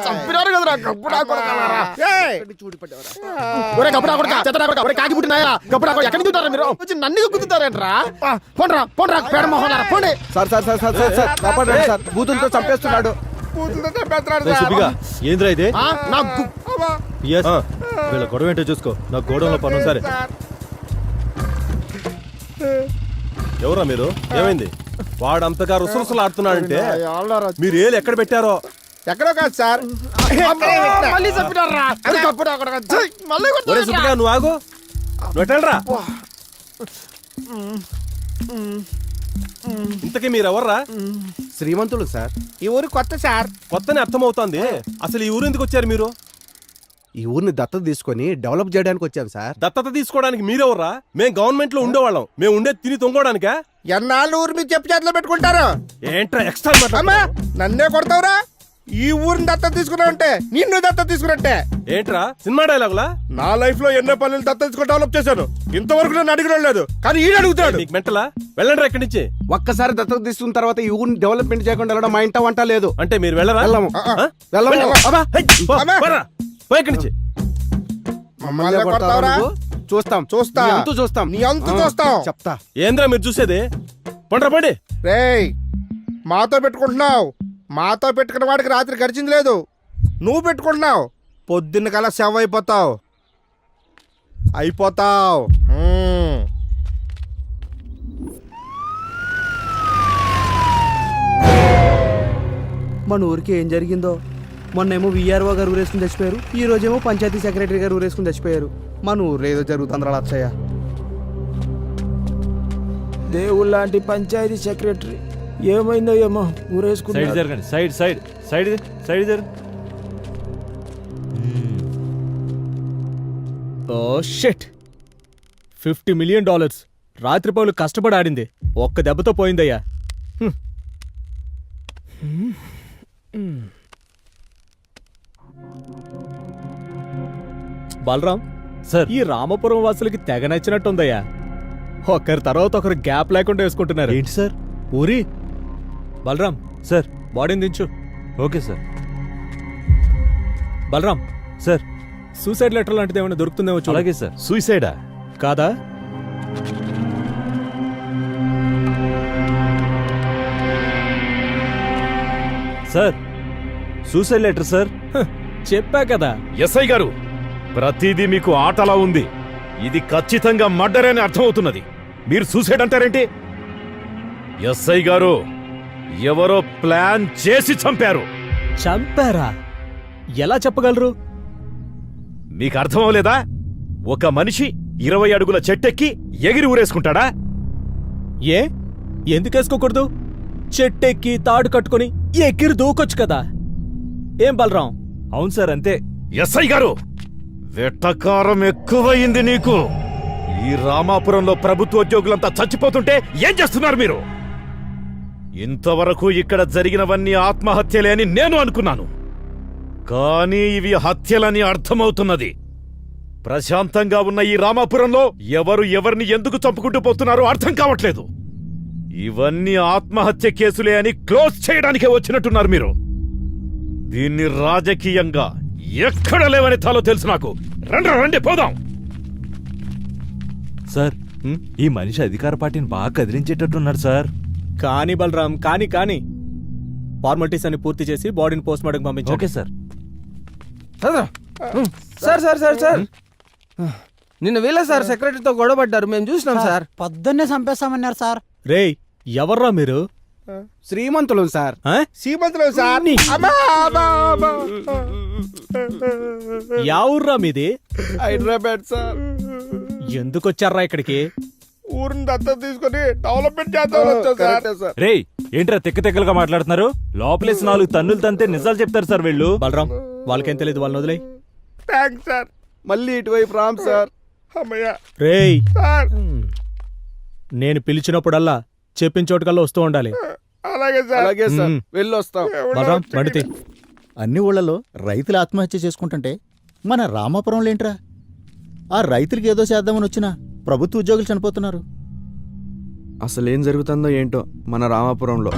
చంపినారు కదరా గబ్బుడా కొడకలారా. ఒరే గబ్బుడా కొడక, చెత్తడా కొడక, ఒరే కాకి పుట్టినాయా గబ్బుడా కొడక, ఎక్కడికి దిగుతారా మీరు? వచ్చి నన్ను గుద్దుతారేంట్రా? పోండ్రా పోండ్రా పేడ మొహలారా పోండి. Sir sir sir sir sir కాపాడండి సార్, బూతులతో చంపేస్తున్నాడు. ఏంద్రా ఇది? నాకు వీళ్ళ గొడవ ఏంటో చూసుకో. నాకు గోడంలో పను. సరే ఎవరా మీరు? ఏమైంది? వాడంతగా రుసరుసలు ఆడుతున్నాడంటే మీరు ఏళ్ళు ఎక్కడ పెట్టారో? ఎక్కడో కాదు సార్. మళ్ళీ చంపినారా? ఒరే సుబ్బిగా, నువ్వు ఆగు. నువ్వు ఎట్టరా? ఇంతకీ మీరెవర్రా? శ్రీమంతులు సార్. ఈ ఊరు కొత్త సార్. కొత్తనే అర్థమవుతోంది. అసలు ఈ ఊరు ఎందుకు వచ్చారు మీరు? ఈ ఊరిని దత్తత తీసుకొని డెవలప్ చేయడానికి వచ్చాం సార్. దత్తత తీసుకోవడానికి మీరెవర్రా? మేము గవర్నమెంట్ లో ఉండేవాళ్ళం. మేము ఉండే తిని తొంగోడానికా? ఎన్నాళ్ళు ఊరు మీరు చెప్పు చేతిలో పెట్టుకుంటారు? ఏంట్రా ఎక్స్ట్రా? నన్నే కొడతావురా? ఈ ఊరిని దత్తత తీసుకున్నావంటే నిన్ను దత్తత తీసుకున్నట్టే. ఏంట్రా సినిమా డైలాగులా? నా లైఫ్ లో ఎన్నో పనులు దత్తత తీసుకుని డెవలప్ చేశాను. ఇంతవరకు నన్ను అడిగిన లేదు, కానీ ఈడు అడుగుతాడు. నీకు మెంటలా? వెళ్ళండి ఇక్కడి నుంచి. ఒక్కసారి దత్తత తీసుకున్న తర్వాత ఈ ఊరిని డెవలప్మెంట్ చేయకుండా వెళ్ళడం మా ఇంట వంట లేదు. అంటే మీరు వెళ్ళరా? వెళ్ళము. ఇక్కడి నుంచి. మమ్మల్ని కొడతావురా? చూస్తాం చూస్తా. నీ అంతు చూస్తాం. నీ అంతు చూస్తాం. చెప్తా. ఏంద్రా మీరు చూసేది? పండ్రా పండి. రేయ్, మాతో పెట్టుకుంటున్నావు. మాతో పెట్టుకున్న వాడికి రాత్రి గడిచింది లేదు. నువ్వు పెట్టుకుంటున్నావు, పొద్దున్న కల్లా సెవ్ అయిపోతావు. మన ఊరికి ఏం జరిగిందో? మొన్నేమో విఆర్ఓ గారు ఊరేసుకుని చచ్చిపోయారు, ఈ రోజేమో పంచాయతీ సెక్రటరీ గారు ఊరేసుకుని చచ్చిపోయారు. మన ఊర్లో ఏదో జరుగుతుందిరా లచ్చయ్య. దేవుళ్ళలాంటి పంచాయతీ సెక్రటరీ ఏమైందో ఏమో ఊరేసుకున్నాడు. జరగండి. సైడ్ సైడ్ సైడ్ సైడ్ జరగండి. ఓ షిట్, $50 మిలియన్ రాత్రిపౌలు కష్టపడి ఆడింది ఒక్క దెబ్బతో పోయిందయ్యా. బలరాం సార్, ఈ రామపురం వాసులకి తెగ నచ్చినట్టుందయ్యా. ఒకరి తర్వాత ఒకరు గ్యాప్ లేకుండా వేసుకుంటున్నారు. ఏంటి సార్? ఊరి బలరాం సార్, బాడీని దించు. Okay sir. Balaram sir, suicide letter లాంటిది ఏమైనా దొరుకుతుందేమో చూడు. అలాగే సార్. సూసైడా? కాదా? Sir, suicide letter sir. చెప్పా కదా. ఎస్ఐ గారు, ప్రతిదీ మీకు ఆటలా ఉంది. ఇది ఖచ్చితంగా మర్డర్ అని అర్థమవుతున్నది. మీరు సూసైడ్ అంటారేంటి? ఎస్ఐ గారు, ఎవరో ప్లాన్ చేసి చంపారు. చంపారా? ఎలా చెప్పగలరు? మీకు అర్థమవలేదా? ఒక మనిషి 20 అడుగుల చెట్టెక్కి ఎగిరి ఊరేసుకుంటాడా? ఏ ఎందుకేసుకోకూడదు? చెట్టెక్కి తాడు కట్టుకుని ఎగిరి దూకొచ్చు కదా. ఏం బలరాం? అవును సార్, అంతే. ఎస్ఐ గారు, వెట్టకారం ఎక్కువయింది నీకు. ఈ రామాపురంలో ప్రభుత్వ ఉద్యోగులంతా చచ్చిపోతుంటే ఏం చేస్తున్నారు మీరు? ఇంతవరకు ఇక్కడ జరిగినవన్నీ ఆత్మహత్యలే అని నేను అనుకున్నాను, కానీ ఇవి హత్యలని అర్థమవుతున్నది. ప్రశాంతంగా ఉన్న ఈ రామాపురంలో ఎవరు ఎవరిని ఎందుకు చంపుకుంటూ పోతున్నారో అర్థం కావట్లేదు. ఇవన్నీ ఆత్మహత్య కేసులే అని క్లోజ్ చేయడానికే వచ్చినట్టున్నారు మీరు. దీన్ని రాజకీయంగా ఎక్కడ లేవని తాలో తెలుసు నాకు. రండి పోదాం. సార్, ఈ మనిషి అధికార పార్టీని బాగా కదిలించేటట్టున్నాడు సార్. కానీ బలరాం, కానీ ఫార్మాలిటీస్ అన్ని పూర్తి చేసి బాడీని పోస్ట్ మార్టం పంపించు. Okay sir. Sir sir sir sir నిన్న వీళ్ళ సార్ సెక్రటరీతో గొడవ పడ్డారు, మేము చూసినాం సార్. పొద్దున్నే చంపేస్తామన్నారు సార్. రేయ్, ఎవర్రా మీరు? శ్రీమంతులు సార్. సీమంతులు సార్. యా ఊర్రా మీది? హైదరాబాద్ సార్. ఎందుకొచ్చారా ఇక్కడికి? ఊరిని దత్తత తీసుకొని డెవలప్మెంట్ చేద్దాం సార్. రేయ్, ఏంట్రా తెక్కలుగా మాట్లాడుతున్నారు? లోపలేసి 4 తన్నులు తంతే నిజాలు చెప్తారు సార్ వీళ్ళు. బలరాం, వాళ్ళకేం తెలియదు, వాళ్ళని వదిలే. Thanks sir. మళ్ళీ ఇటువైపు రామ్ సార్. అమ్మయ్య రేయ్, సార్. నేను పిలిచినప్పుడల్లా చెప్పిన చోటుకల్లా వస్తూ ఉండాలి. అలాగే సార్. అలాగే సార్, వెళ్ళొస్తాం. బలరాం, బండితే. అన్ని ఊళ్ళలో రైతులు ఆత్మహత్య చేసుకుంటుంటే మన రామాపురంలో ఏంట్రా? ఆ రైతులకి ఏదో చేద్దామని వచ్చినా ప్రభుత్వ ఉద్యోగులు చనిపోతున్నారు. అసలేం జరుగుతుందో ఏంటో మన రామాపురంలో.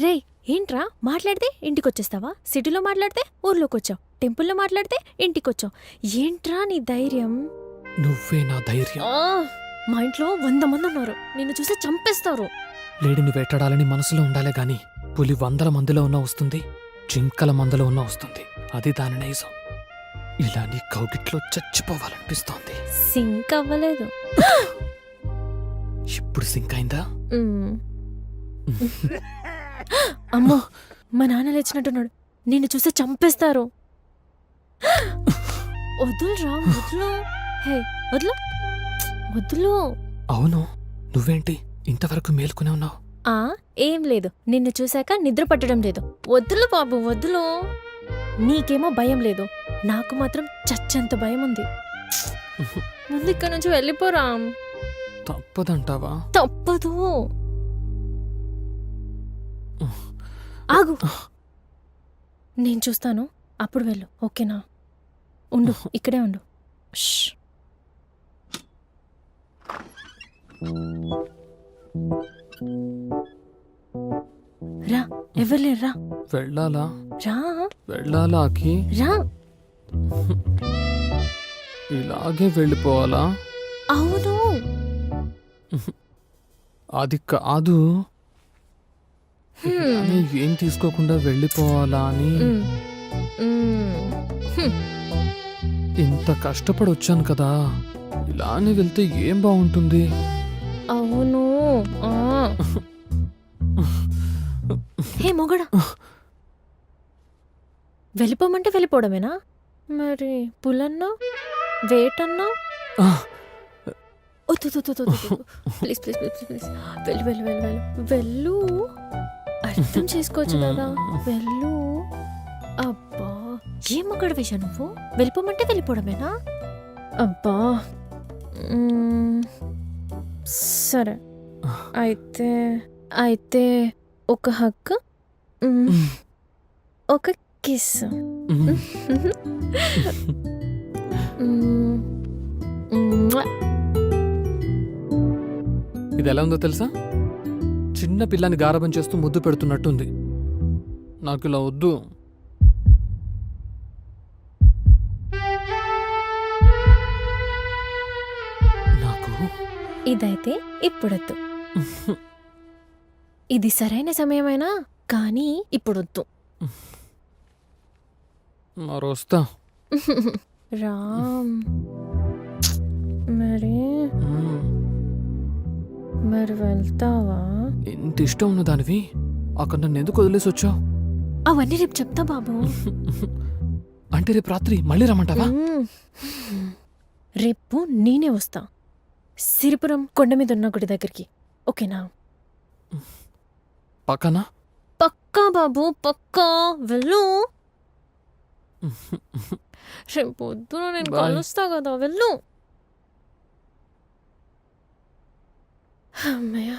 రేయ్ ఏంట్రా మాట్లాడితే ఇంటికి వచ్చేస్తావా? సిటీలో మాట్లాడితే ఊర్లోకి వచ్చావు, టెంపుల్లో మాట్లాడితే ఇంటికి వచ్చావు. ఏంట్రా నీ ధైర్యం? నువ్వే నా ధైర్యం. ఆ, మా ఇంట్లో 100 మంది ఉన్నారు, నిన్ను చూసి చంపేస్తారు. లేడిని వేటాడాలని మనసులో ఉండాలే గాని పులి 100 మందిలో ఉన్నా వస్తుంది, జింకల మందలో ఉన్నా వస్తుంది. అది దాని నైజం. ఇలా నీ కౌగిట్లో చచ్చిపోవాలనిపిస్తోంది. సింక్ అవ్వలేదు. ఇప్పుడు సింక్ అయిందా? మ్. అమ్మో, మా నాన్న లేచినట్టున్నాడు, నిన్ను చూస్తే చంపేస్తారు. వదులురా, వదులు. హే వదులు, వదులు. అవును, నువ్వేంటి ఇంతవరకు మేలుకునే ఉన్నావు? ఆ ఏం లేదు, నిన్ను చూశాక నిద్ర పట్టడం లేదు. వద్దులు బాబు, వద్దులు. నీకేమో భయం లేదు, నాకు మాత్రం చచ్చంత భయం ఉంది. ముందు ఇక్కడ నుంచి వెళ్ళిపోరా. తప్పదంటావా? తప్పదు. ఆగు, నేను చూస్తాను, అప్పుడు వెళ్ళు. ఓకేనా? ఉండు, ఇక్కడే ఉండు. ష్. రా, ఎవరు లేరు, రా. వెళ్ళాలా? రా వెళ్ళాలా అఖి? రా. ఇలాగే వెళ్ళిపోవాలా? అవును. అది కాదు, ఇలానే ఏం తీసుకోకుండా వెళ్ళిపోవాలా అని. ఇంత కష్టపడి వచ్చాను కదా, ఇలానే వెళ్తే ఏం బాగుంటుంది? అవును. హే మొగడా, వెళ్ళిపోమంటే వెళ్ళిపోవడమేనా? మరి పులన్నా వేటన్నా? ప్లీజ్ ప్లీజ్ ప్లీజ్ ప్లీజ్ వెళ్ళు వెళ్ళు వెళ్ళు వెళ్ళు వెళ్ళు. అర్థం చేసుకోవచ్చు కదా, వెళ్ళు. అబ్బా, ఏం మొగడ వేశా నువ్వు? వెళ్ళిపోమంటే వెళ్ళిపోవడమేనా? అబ్బా, సరే అయితే అయితే ఒక హక్, ఒక కిస్. ఇది ఎలా ఉందో తెలుసా? చిన్న పిల్లని గారాబం చేస్తూ ముద్దు పెడుతున్నట్టుంది. నాకు ఇలా వద్దు. నాకు ఇదైతే ఇప్పుడొద్దు. ఇది సరైన సమయమైనా కానీ ఇప్పుడొద్దు. మరొస్తా. రామ్, మరి మరి వెళ్తావా? ఎంత ఇష్టం ఉన్న దానివి అక్కడ నన్ను ఎందుకు వదిలేసి వచ్చావు? అవన్నీ రేపు చెప్తా బాబు. అంటే రేపు రాత్రి మళ్ళీ రమ్మంటావా? రేపు నేనే వస్తా, సిరిపురం కొండ మీద ఉన్న గుడి దగ్గరికి. ఓకేనా? పక్కనా? పక్కా బాబు, పక్కా. వెళ్ళు. రేపు పొద్దున నేను కలుస్తా కదా, వెళ్ళు. అమ్మయ్య.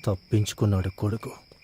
తప్పించుకున్నాడు కొడుకు.